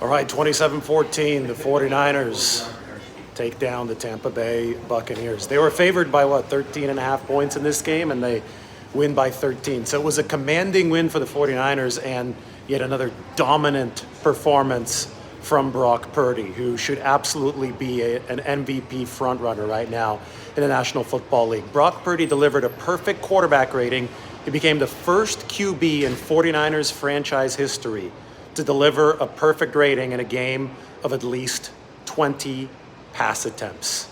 All right, 27-14, the 49ers take down the Tampa Bay Buccaneers. They were favored by, 13 and a half points in this game, and they win by 13. So it was a commanding win for the 49ers, and yet another dominant performance from Brock Purdy, who should absolutely be an MVP frontrunner right now in the National Football League. Brock Purdy delivered a perfect quarterback rating. He became the first QB in 49ers franchise history to deliver a perfect rating in a game of at least 20 pass attempts.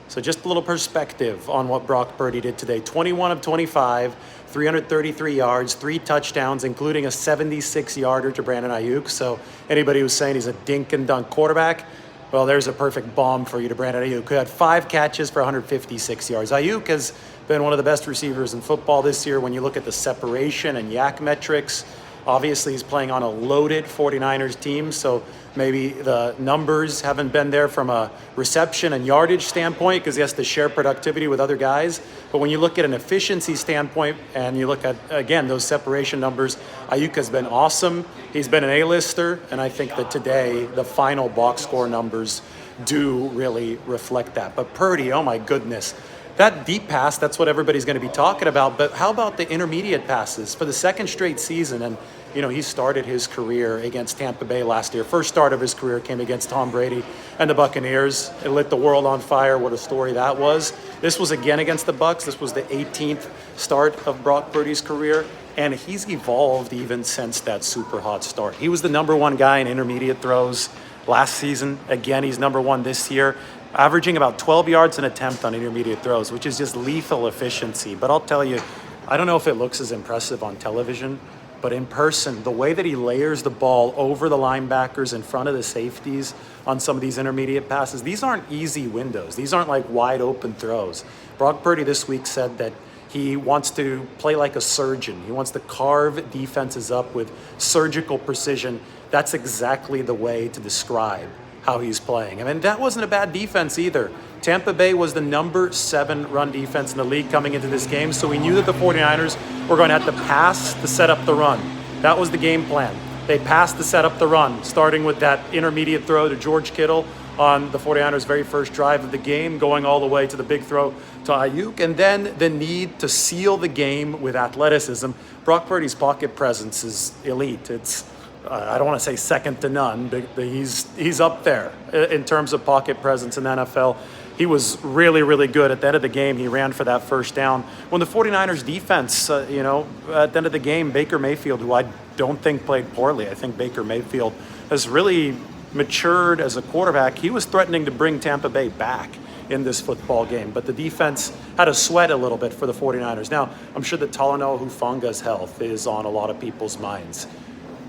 So just a little perspective on what Brock Purdy did today. 21 of 25, 333 yards, 3 touchdowns, including a 76-yarder to Brandon Ayuk. So anybody who's saying he's a dink and dunk quarterback, well, there's a perfect bomb for you to Brandon Ayuk, who had 5 catches for 156 yards. Ayuk has been one of the best receivers in football this year when you look at the separation and yak metrics. Obviously, he's playing on a loaded 49ers team, so maybe the numbers haven't been there from a reception and yardage standpoint because he has to share productivity with other guys. But when you look at an efficiency standpoint and you look at, again, those separation numbers, Ayuk has been awesome. He's been an A-lister, and I think that today the final box score numbers do really reflect that. But Purdy, oh my goodness. That deep pass, that's what everybody's going to be talking about. But how about the intermediate passes for the second straight season? And, he started his career against Tampa Bay last year. First start of his career came against Tom Brady and the Buccaneers. It lit the world on fire. What a story that was. This was again against the Bucs. This was the 18th start of Brock Purdy's career. And he's evolved even since that super hot start. He was the number 1 guy in intermediate throws last season. Again, he's number 1 this year, averaging about 12 yards an attempt on intermediate throws, which is just lethal efficiency. But I'll tell you, I don't know if it looks as impressive on television, but in person, the way that he layers the ball over the linebackers in front of the safeties on some of these intermediate passes, these aren't easy windows. These aren't like wide open throws. Brock Purdy this week said that he wants to play like a surgeon. He wants to carve defenses up with surgical precision. That's exactly the way to describe how he's playing. I mean, that wasn't a bad defense either. Tampa Bay was the number 7 run defense in the league coming into this game, so we knew that the 49ers were going to have to pass to set up the run. That was the game plan. They passed to set up the run, starting with that intermediate throw to George Kittle on the 49ers' very first drive of the game, going all the way to the big throw to Ayuk, and then the need to seal the game with athleticism. Brock Purdy's pocket presence is elite. It's I don't want to say second to none, but he's up there in terms of pocket presence in the NFL. He was really, really good. At the end of the game, he ran for that first down. When the 49ers defense, at the end of the game, Baker Mayfield, who I don't think played poorly, I think Baker Mayfield has really matured as a quarterback. He was threatening to bring Tampa Bay back in this football game, but the defense had to sweat a little bit for the 49ers. Now, I'm sure that Talanoa Hufanga's health is on a lot of people's minds.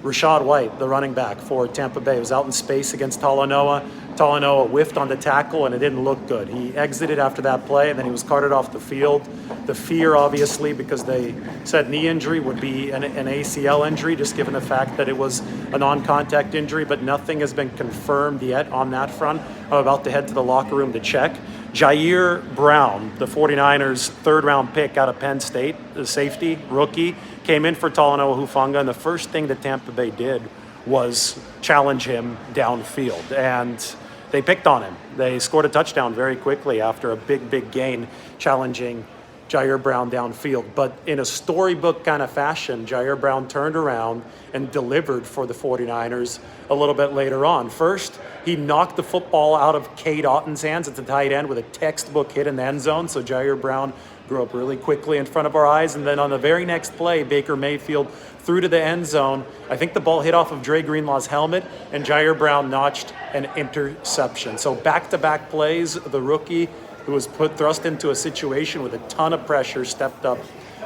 Rachaad White, the running back for Tampa Bay, was out in space against Talanoa. Talanoa whiffed on the tackle, and it didn't look good. He exited after that play, and then he was carted off the field. The fear, obviously, because they said knee injury would be an ACL injury, just given the fact that it was a non-contact injury, but nothing has been confirmed yet on that front. I'm about to head to the locker room to check. Jair Brown, the 49ers' third-round pick out of Penn State, the safety, rookie, came in for Talanoa Hufanga, and the first thing that Tampa Bay did was challenge him downfield, and they picked on him. They scored a touchdown very quickly after a big gain, challenging Jair Brown downfield. But in a storybook kind of fashion, Jair Brown turned around and delivered for the 49ers a little bit later on. First, he knocked the football out of Cade Otton's hands at the tight end with a textbook hit in the end zone, so Jair Brown grew up really quickly in front of our eyes. And then on the very next play, Baker Mayfield threw to the end zone. I think the ball hit off of Dre Greenlaw's helmet, and Jair Brown notched an interception. So back-to-back plays, the rookie who was thrust into a situation with a ton of pressure stepped up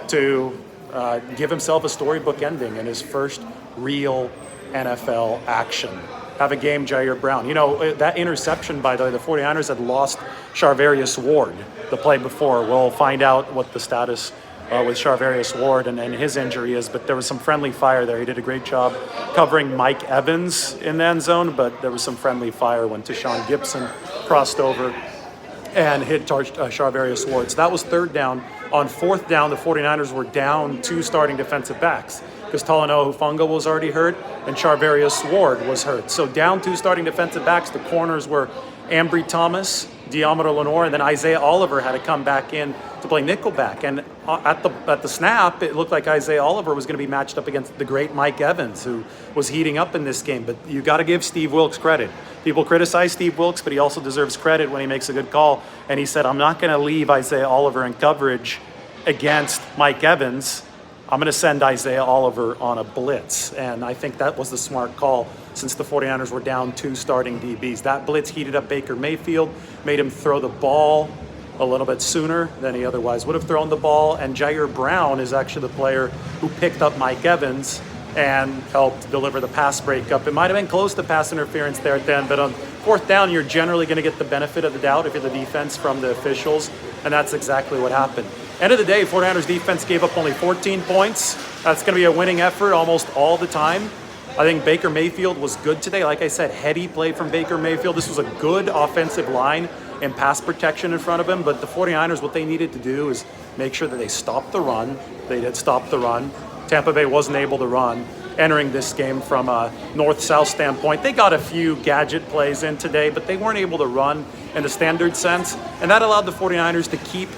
to give himself a storybook ending in his first real NFL action. Have a game, Jair Brown. That interception, by the way, the 49ers had lost Charvarius Ward the play before. We'll find out what the status with Charvarius Ward and his injury is, but there was some friendly fire there. He did a great job covering Mike Evans in the end zone, but there was some friendly fire when Tashawn Gibson crossed over and hit Charvarius Ward. So that was third down. On fourth down, the 49ers were down 2 starting defensive backs. because Talanoa Hufanga was already hurt and Charvarius Ward was hurt. So down 2 starting defensive backs. The corners were Ambry Thomas, Diomedor Lenore, and then Isaiah Oliver had to come back in to play nickelback. And at the snap, it looked like Isaiah Oliver was going to be matched up against the great Mike Evans, who was heating up in this game. But you got to give Steve Wilks credit. People criticize Steve Wilks, but he also deserves credit when he makes a good call. And he said, I'm not going to leave Isaiah Oliver in coverage against Mike Evans. I'm going to send Isaiah Oliver on a blitz. And I think that was the smart call since the 49ers were down 2 starting DBs. That blitz heated up Baker Mayfield, made him throw the ball a little bit sooner than he otherwise would have thrown the ball. And Jair Brown is actually the player who picked up Mike Evans and helped deliver the pass breakup. It might have been close to pass interference there at the end, but on 4th down, you're generally going to get the benefit of the doubt if you're the defense from the officials, and that's exactly what happened. End of the day, 49ers defense gave up only 14 points. That's going to be a winning effort almost all the time. I think Baker Mayfield was good today. Like I said, heady play from Baker Mayfield. This was a good offensive line and pass protection in front of him, but the 49ers, what they needed to do is make sure that they stopped the run. They did stop the run. Tampa Bay wasn't able to run entering this game from a north-south standpoint. They got a few gadget plays in today, but they weren't able to run in the standard sense, and that allowed the 49ers to keep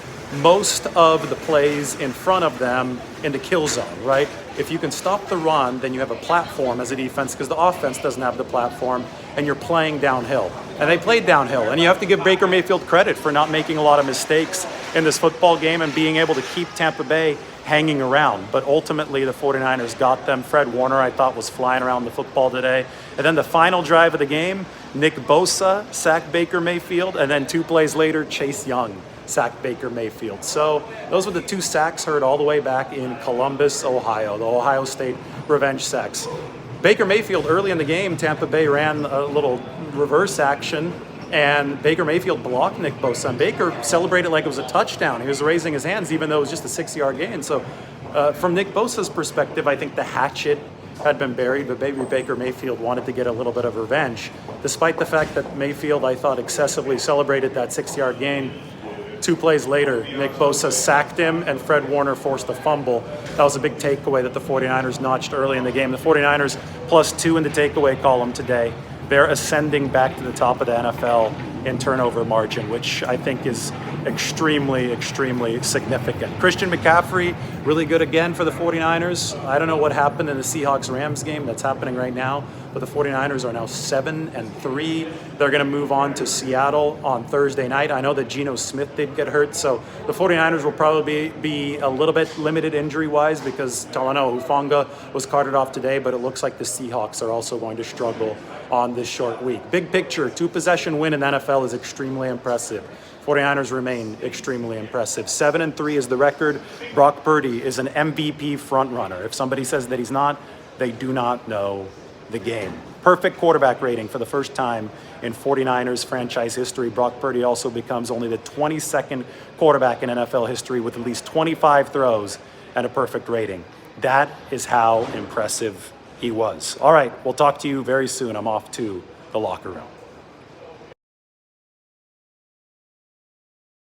most of the plays in front of them in the kill zone, right? If you can stop the run, then you have a platform as a defense because the offense doesn't have the platform and you're playing downhill. And they played downhill, and you have to give Baker Mayfield credit for not making a lot of mistakes in this football game and being able to keep Tampa Bay hanging around. But ultimately, the 49ers got them. Fred Warner, I thought, was flying around the football today. And then the final drive of the game, Nick Bosa sacked Baker Mayfield, and then 2 plays later, Chase Young sacked Baker Mayfield. So those were the 2 sacks heard all the way back in Columbus, Ohio, the Ohio State revenge sacks. Baker Mayfield, early in the game, Tampa Bay ran a little reverse action, and Baker Mayfield blocked Nick Bosa. And Baker celebrated like it was a touchdown. He was raising his hands even though it was just a 6-yard gain. So from Nick Bosa's perspective, I think the hatchet had been buried, but maybe Baker Mayfield wanted to get a little bit of revenge. Despite the fact that Mayfield, I thought, excessively celebrated that 6-yard gain, 2 plays later, Nick Bosa sacked him and Fred Warner forced a fumble. That was a big takeaway that the 49ers notched early in the game. The 49ers +2 in the takeaway column today. They're ascending back to the top of the NFL in turnover margin, which I think is extremely, extremely significant. Christian McCaffrey, really good again for the 49ers. I don't know what happened in the Seahawks-Rams game that's happening right now, but the 49ers are now 7-3. They're going to move on to Seattle on Thursday night. I know that Geno Smith did get hurt, so the 49ers will probably be a little bit limited injury-wise because Talanoa Hufanga was carted off today, but it looks like the Seahawks are also going to struggle on this short week. Big picture, 2-possession win in the NFL is extremely impressive. 49ers remain extremely impressive. 7-3 is the record. Brock Purdy is an MVP frontrunner. If somebody says that he's not, they do not know the game. Perfect quarterback rating for the first time in 49ers franchise history. Brock Purdy also becomes only the 22nd quarterback in NFL history with at least 25 throws and a perfect rating. That is how impressive he was. All right, we'll talk to you very soon. I'm off to the locker room.